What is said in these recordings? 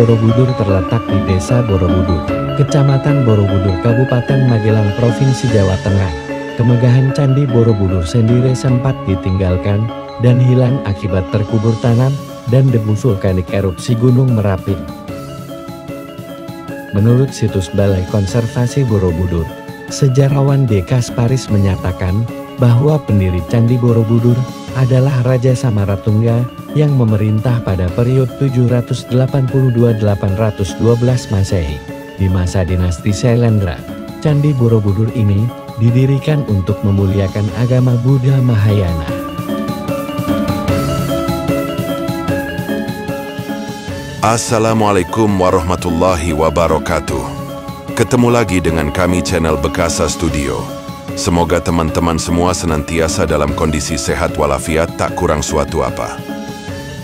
Borobudur terletak di Desa Borobudur, Kecamatan Borobudur, Kabupaten Magelang, Provinsi Jawa Tengah. Kemegahan Candi Borobudur sendiri sempat ditinggalkan dan hilang akibat terkubur tanah dan debu vulkanik erupsi Gunung Merapi. Menurut situs Balai Konservasi Borobudur, sejarawan D. Kasparis menyatakan bahwa pendiri Candi Borobudur adalah Raja Samaratungga yang memerintah pada periode 782-812 Masehi. Di masa dinasti Sailendra, Candi Borobudur ini didirikan untuk memuliakan agama Buddha Mahayana. Assalamualaikum warahmatullahi wabarakatuh. Ketemu lagi dengan kami channel Bekasa Studio. Semoga teman-teman semua senantiasa dalam kondisi sehat walafiat, tak kurang suatu apa.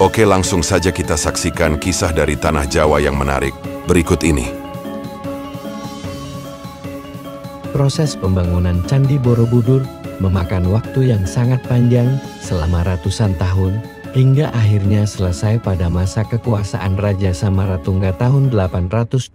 Oke, langsung saja kita saksikan kisah dari Tanah Jawa yang menarik berikut ini. Proses pembangunan Candi Borobudur memakan waktu yang sangat panjang selama ratusan tahun, hingga akhirnya selesai pada masa kekuasaan Raja Samaratungga tahun 825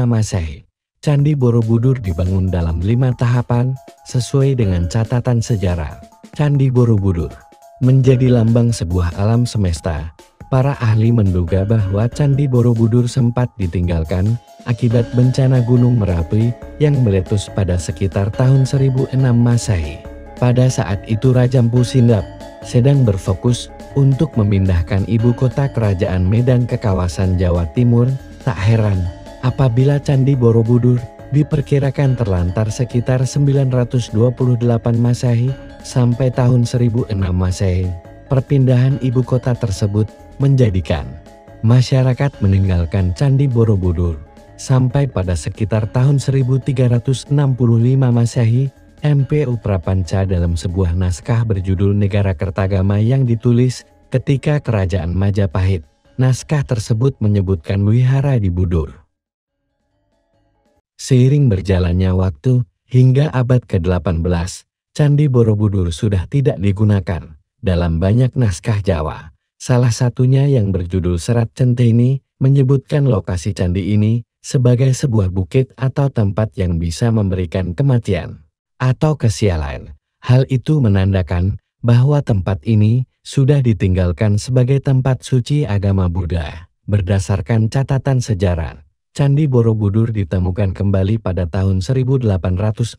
Masehi. Candi Borobudur dibangun dalam 5 tahapan sesuai dengan catatan sejarah. Candi Borobudur menjadi lambang sebuah alam semesta. Para ahli menduga bahwa Candi Borobudur sempat ditinggalkan akibat bencana Gunung Merapi yang meletus pada sekitar tahun 1006 Masehi. Pada saat itu Raja Mpu Sindap sedang berfokus untuk memindahkan ibu kota kerajaan Medan ke kawasan Jawa Timur. Tak heran apabila Candi Borobudur diperkirakan terlantar sekitar 928 Masehi sampai tahun 1006 Masehi. Perpindahan ibu kota tersebut menjadikan masyarakat meninggalkan Candi Borobudur. Sampai pada sekitar tahun 1365 Masehi, M.P. Prapanca dalam sebuah naskah berjudul Negara Kertagama yang ditulis ketika Kerajaan Majapahit. Naskah tersebut menyebutkan wihara di Budur. Seiring berjalannya waktu, hingga abad ke-18, Candi Borobudur sudah tidak digunakan. Dalam banyak naskah Jawa, salah satunya yang berjudul Serat Centeni menyebutkan lokasi candi ini sebagai sebuah bukit atau tempat yang bisa memberikan kematian atau kesialan. Hal itu menandakan bahwa tempat ini sudah ditinggalkan sebagai tempat suci agama Buddha. Berdasarkan catatan sejarah, Candi Borobudur ditemukan kembali pada tahun 1814.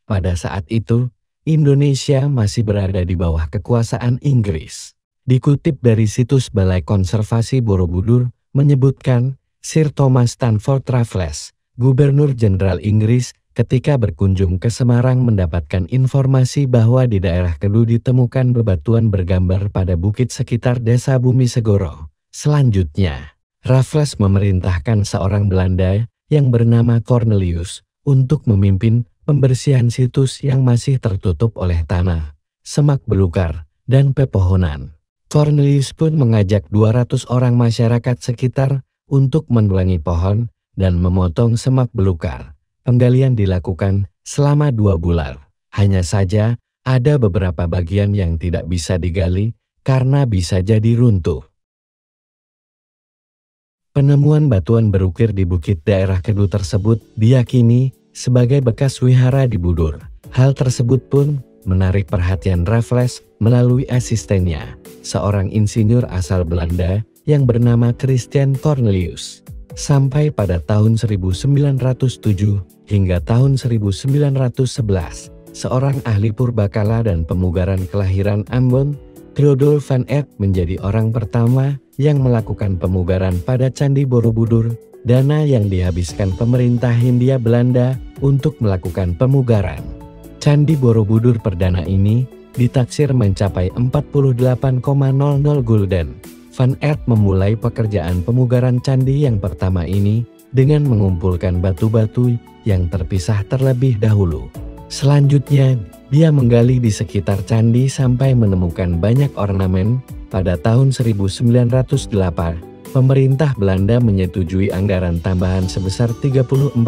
Pada saat itu, Indonesia masih berada di bawah kekuasaan Inggris. Dikutip dari situs Balai Konservasi Borobudur, menyebutkan Sir Thomas Stamford Raffles, Gubernur Jenderal Inggris, ketika berkunjung ke Semarang mendapatkan informasi bahwa di daerah Kedu ditemukan bebatuan bergambar pada bukit sekitar Desa Bumi Segoro. Selanjutnya, Raffles memerintahkan seorang Belanda yang bernama Cornelius untuk memimpin pembersihan situs yang masih tertutup oleh tanah, semak belukar, dan pepohonan. Cornelius pun mengajak 200 orang masyarakat sekitar untuk menulangi pohon dan memotong semak belukar. Penggalian dilakukan selama 2 bulan. Hanya saja ada beberapa bagian yang tidak bisa digali karena bisa jadi runtuh. Penemuan batuan berukir di bukit daerah Kedu tersebut diyakini sebagai bekas wihara di Budur. Hal tersebut pun menarik perhatian Raffles melalui asistennya, seorang insinyur asal Belanda yang bernama Christian Cornelius. Sampai pada tahun 1907 hingga tahun 1911, seorang ahli purbakala dan pemugaran kelahiran Ambon, Theodore van Eert menjadi orang pertama yang melakukan pemugaran pada Candi Borobudur. Dana yang dihabiskan pemerintah Hindia Belanda untuk melakukan pemugaran Candi Borobudur perdana ini ditaksir mencapai 48,00 gulden. Van Eert memulai pekerjaan pemugaran candi yang pertama ini dengan mengumpulkan batu-batu yang terpisah terlebih dahulu. Selanjutnya, dia menggali di sekitar candi sampai menemukan banyak ornamen. Pada tahun 1908, pemerintah Belanda menyetujui anggaran tambahan sebesar 34.600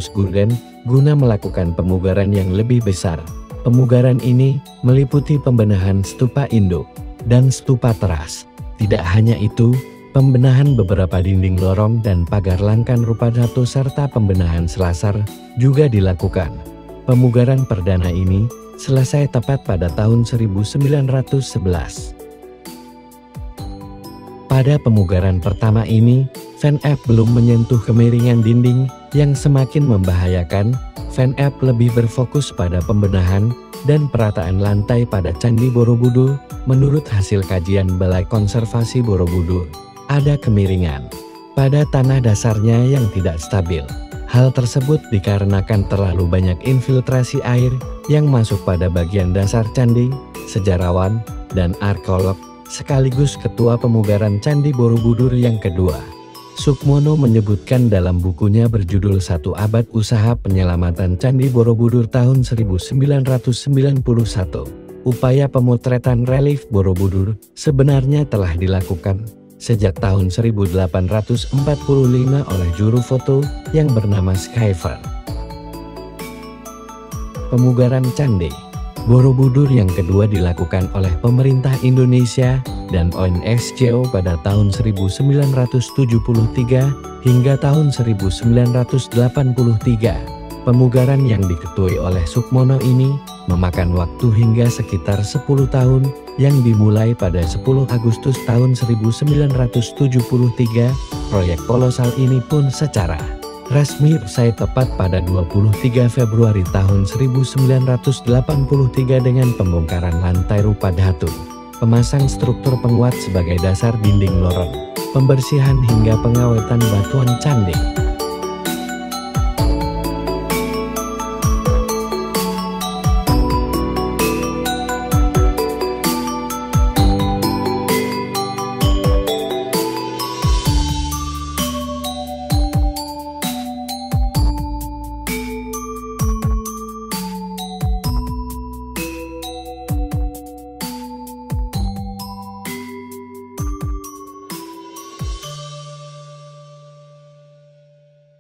gulden guna melakukan pemugaran yang lebih besar. Pemugaran ini meliputi pembenahan stupa induk dan stupa teras. Tidak hanya itu, Pembenahan beberapa dinding lorong dan pagar langkan rupa dhatu serta pembenahan selasar juga dilakukan. Pemugaran perdana ini selesai tepat pada tahun 1911. Pada pemugaran pertama ini, Van Epp belum menyentuh kemiringan dinding yang semakin membahayakan. Van Epp lebih berfokus pada pembenahan dan perataan lantai pada Candi Borobudur. Menurut hasil kajian Balai Konservasi Borobudur, ada kemiringan pada tanah dasarnya yang tidak stabil. Hal tersebut dikarenakan terlalu banyak infiltrasi air yang masuk pada bagian dasar candi. Sejarawan dan arkeolog sekaligus ketua pemugaran Candi Borobudur yang kedua, Sukmono, menyebutkan dalam bukunya berjudul 1 Abad Usaha Penyelamatan Candi Borobudur tahun 1991, upaya pemotretan relief Borobudur sebenarnya telah dilakukan sejak tahun 1845 oleh juru foto yang bernama Schäfer. Pemugaran Candi Borobudur yang kedua dilakukan oleh pemerintah Indonesia dan UNESCO pada tahun 1973 hingga tahun 1983. Pemugaran yang diketuai oleh Sukmono ini memakan waktu hingga sekitar 10 tahun yang dimulai pada 10 Agustus tahun 1973. Proyek kolosal ini pun secara resmi usai tepat pada 23 Februari tahun 1983 dengan pembongkaran lantai rupa dhatu, pemasang struktur penguat sebagai dasar dinding lorong, pembersihan hingga pengawetan batuan candi.